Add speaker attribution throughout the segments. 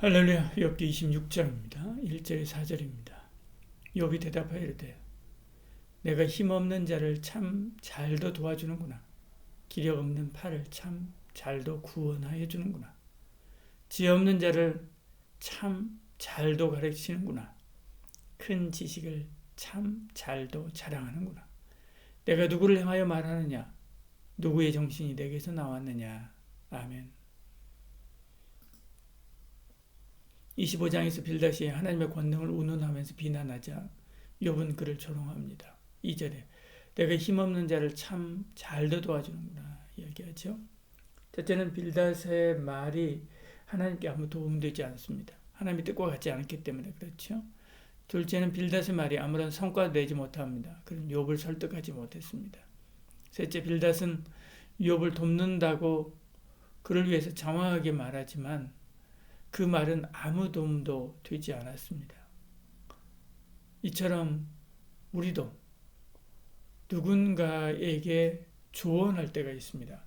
Speaker 1: 할렐루야. 욥기 26장입니다. 1절에 4절입니다. 욥이 대답하여 이르되 내가 힘없는 자를 참 잘도 도와주는구나. 기력 없는 팔을 참 잘도 구원하여 주는구나. 지혜 없는 자를 참 잘도 가르치는구나. 큰 지식을 참 잘도 자랑하는구나. 내가 누구를 향하여 말하느냐? 누구의 정신이 내게서 나왔느냐? 아멘. 25장에서 빌닷이 하나님의 권능을 운운하면서 비난하자 욥은 그를 조롱합니다. 2절에 내가 힘없는 자를 참 잘도 도와주는구나 이야기하죠. 첫째는 빌닷의 말이 하나님께 아무 도움되지 않습니다. 하나님의 뜻과 같지 않기 때문에 그렇죠. 둘째는 빌닷의 말이 아무런 성과도 내지 못합니다. 그런 욥을 설득하지 못했습니다. 셋째, 빌닷은 욥을 돕는다고 그를 위해서 장황하게 말하지만 그 말은 아무 도움도 되지 않았습니다. 이처럼 우리도 누군가에게 조언할 때가 있습니다.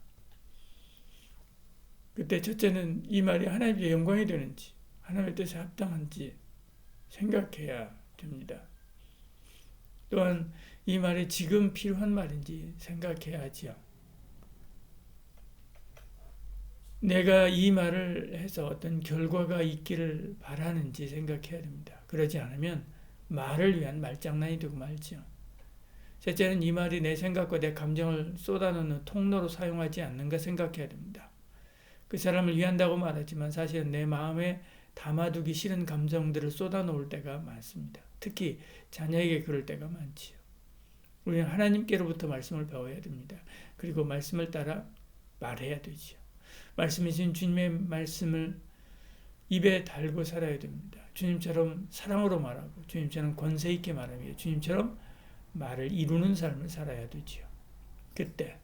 Speaker 1: 그때 첫째는 이 말이 하나님께 영광이 되는지 하나님의 뜻에 합당한지 생각해야 됩니다. 또한 이 말이 지금 필요한 말인지 생각해야 하지요. 내가 이 말을 해서 어떤 결과가 있기를 바라는지 생각해야 됩니다. 그러지 않으면 말을 위한 말장난이 되고 말지요. 셋째는 이 말이 내 생각과 내 감정을 쏟아놓는 통로로 사용하지 않는가 생각해야 됩니다. 그 사람을 위한다고 말하지만 사실은 내 마음에 담아두기 싫은 감정들을 쏟아놓을 때가 많습니다. 특히 자녀에게 그럴 때가 많지요. 우리는 하나님께로부터 말씀을 배워야 됩니다. 그리고 말씀을 따라 말해야 되지요. 말씀이신 주님의 말씀을 입에 달고 살아야 됩니다. 주님처럼 사랑으로 말하고 주님처럼 권세 있게 말하며 주님처럼 말을 이루는 삶을 살아야 되지요. 그때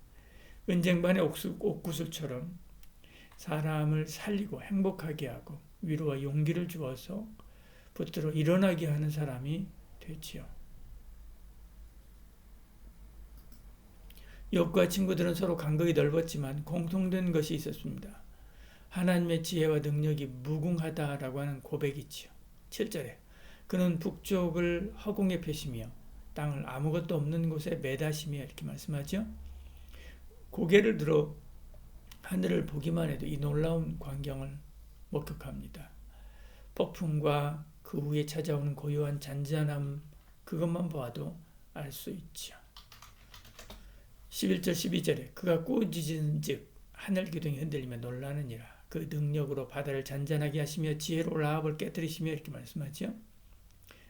Speaker 1: 은쟁반의 옥구슬처럼 사람을 살리고 행복하게 하고 위로와 용기를 주어서 붙들어 일어나게 하는 사람이 되지요. 욥과 친구들은 서로 간극이 넓었지만 공통된 것이 있었습니다. 하나님의 지혜와 능력이 무궁하다라고 하는 고백이지요. 7절에 그는 북쪽을 허공에 펴시며 땅을 아무것도 없는 곳에 매다시며 이렇게 말씀하죠. 고개를 들어 하늘을 보기만 해도 이 놀라운 광경을 목격합니다. 폭풍과 그 후에 찾아오는 고요한 잔잔함 그것만 봐도 알 수 있죠. 11절 12절에 그가 꾸짖은 즉 하늘 기둥이 흔들리며 놀라느니라. 그 능력으로 바다를 잔잔하게 하시며 지혜로 라합을 깨뜨리시며 이렇게 말씀하죠.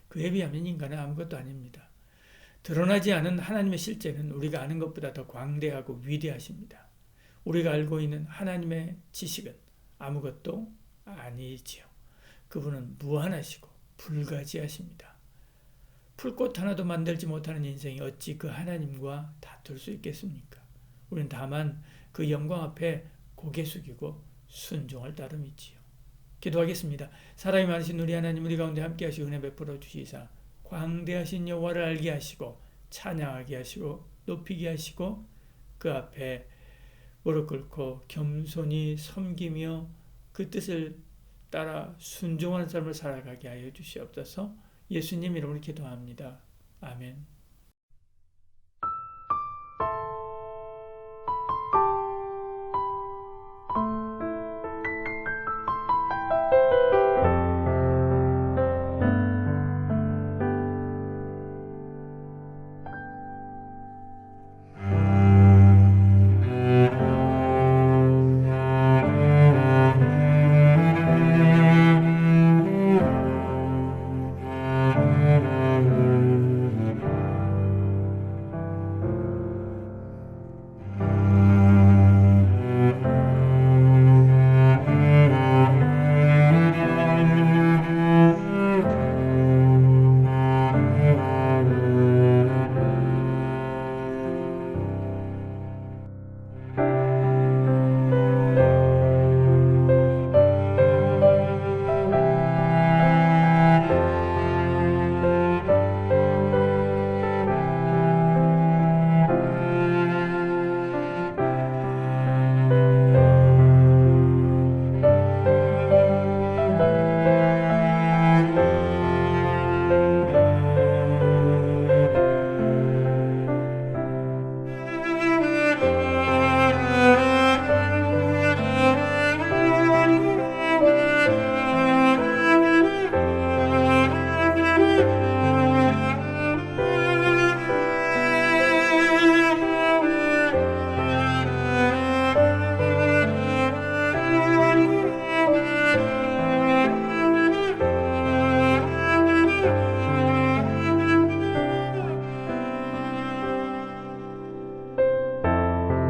Speaker 1: 그에 비하면 인간은 아무것도 아닙니다. 드러나지 않은 하나님의 실제는 우리가 아는 것보다 더 광대하고 위대하십니다. 우리가 알고 있는 하나님의 지식은 아무것도 아니지요. 그분은 무한하시고 불가지하십니다. 풀꽃 하나도 만들지 못하는 인생이 어찌 그 하나님과 다툴 수 있겠습니까? 우리는 다만 그 영광 앞에 고개 숙이고 순종할 따름이지요. 기도하겠습니다. 사랑이 많으신 우리 하나님, 우리 가운데 함께 하시고 은혜 베풀어 주시사 광대하신 여호와를 알게 하시고 찬양하게 하시고 높이게 하시고 그 앞에 무릎 꿇고 겸손히 섬기며 그 뜻을 따라 순종하는 삶을 살아가게 하여 주시옵소서. 예수님 이름으로 기도합니다. 아멘.